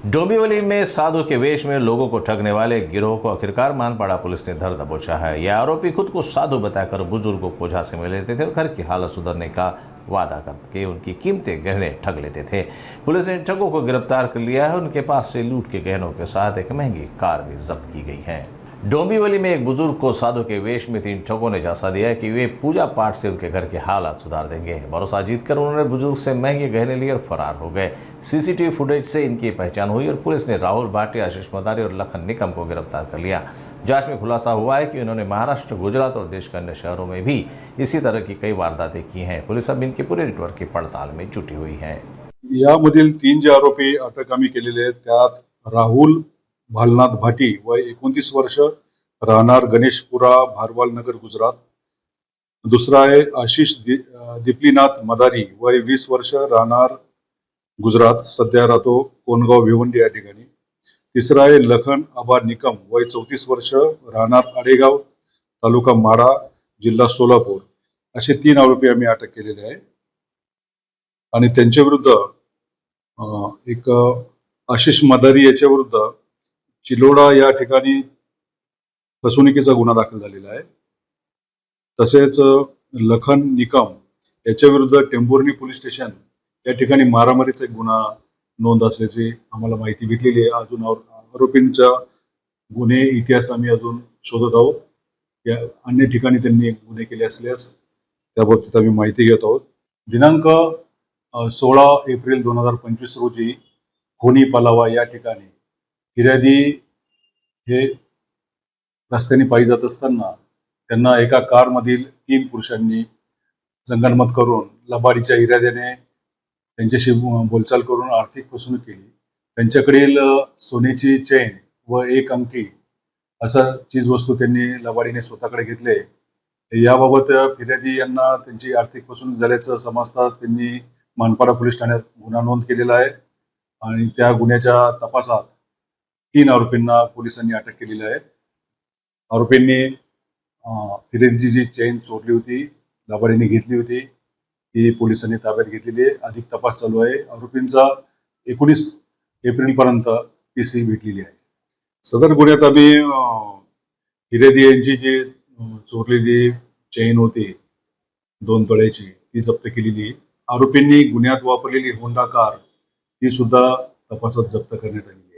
डोंबिवली में साधु के वेश में लोगों को ठगने वाले गिरोह को आखिरकार मानपाड़ा पुलिस ने धर दबोचा है। यह आरोपी खुद को साधु बताकर बुजुर्गों को झांसे में लेते थे और घर की हालत सुधरने का वादा करके उनकी कीमतें गहने ठग लेते थे। पुलिस ने ठगों को गिरफ्तार कर लिया है। उनके पास से लूट के गहनों के साथ एक महंगी कार भी जब्त की गई है। डोंबिवली में एक बुजुर्ग को साधु के वेश में 3 ठगों ने झांसा दिया कि वे पूजा पाठ से उनके घर के हालात सुधार देंगे। भरोसा जीतकर उन्होंने बुजुर्ग से महंगे गहने लिए और फरार हो गए। सीसीटीवी फुटेज से इनकी पहचान हुई और पुलिस ने राहुल भाटिया, आशीष मदारी और लखन निकम को गिरफ्तार कर लिया। जांच में खुलासा हुआ है कि उन्होंने महाराष्ट्र, गुजरात और देश के अन्य शहरों में भी इसी तरह की कई वारदातें की हैं। पुलिस अब इनके पूरे नेटवर्क की पड़ताल में जुटी हुई है। यामधील 3 जे आरोपी अटक आम्ही केलेले आहेत त्यात राहुल भालनाथ भाटी वय 29 वर्ष, राहणार गणेशपुरा, भारवाल नगर, गुजरात। दुसरा आहे आशिष दिप्लीनाथ मदारी वय 20 वर्ष, राहणार गुजरात, सध्या राहतो कोनगाव भिवंडी या ठिकाणी। तिसरा आहे लखन आबा निकम वय 34 वर्ष, राहणार आडेगाव, तालुका माडा, जिल्हा सोलापूर। असे 3 आरोपी आम्ही अटक केलेले आहे आणि त्यांच्या विरुद्ध एक आशिष मदारी याच्या विरुद्ध चिलोडा या ठिकाणी फसवणुकीचा गुन्हा दाखल झालेला आहे। तसेच लखन निकम याच्या विरुद्ध टेंभुर्णी पोलीस स्टेशन या ठिकाणी मारामारीचा एक गुन्हा नोंद असल्याची आम्हाला माहिती भेटलेली आहे। अजून आरोपींचा गुन्हे इतिहास आम्ही अजून शोधत आहोत। या अन्य ठिकाणी त्यांनी गुन्हे केले असल्यास त्याबाबतीत आम्ही माहिती घेत आहोत। दिनांक 16 एप्रिल 2025 रोजी खोनी पलावा या ठिकाणी फिर्यादी हे रस्त्याने पायी जात असताना त्यांना एका कारमधील 3 पुरुषांनी संगनमत करून लबाडीच्या इराद्याने त्यांच्याशी बोलचाल करून आर्थिक फसवणूक केली। त्यांच्याकडील सोन्याची चेन व 1 अंगठी असा चीजवस्तू त्यांनी लबाडीने स्वतःकडे घेतले। याबाबत फिर्यादी यांना त्यांची आर्थिक फसवणूक झाल्याचं समजताच त्यांनी मानपाडा पोलीस ठाण्यात गुन्हा नोंद केलेला आहे आणि त्या गुन्ह्याच्या तपासात 3 आरोपींना पोलिसांनी अटक केलेली आहे। आरोपींनी फिर्यादीची जी चेन चोरली होती, लबाडीने घेतली होती, ती पोलिसांनी ताब्यात घेतलेली आहे। अधिक तपास चालू आहे। आरोपींचा 19 एप्रिल पर्यंत पीसी भेटलेली आहे। सदर गुन्ह्यात आम्ही फिर्यादी यांची जी चोरलेली चेन होती 2 तोळ्याची ती जप्त केलेली आहे। आरोपींनी गुन्ह्यात वापरलेली होंडा कार ती सुद्धा तपासात जप्त करण्यात आली आहे।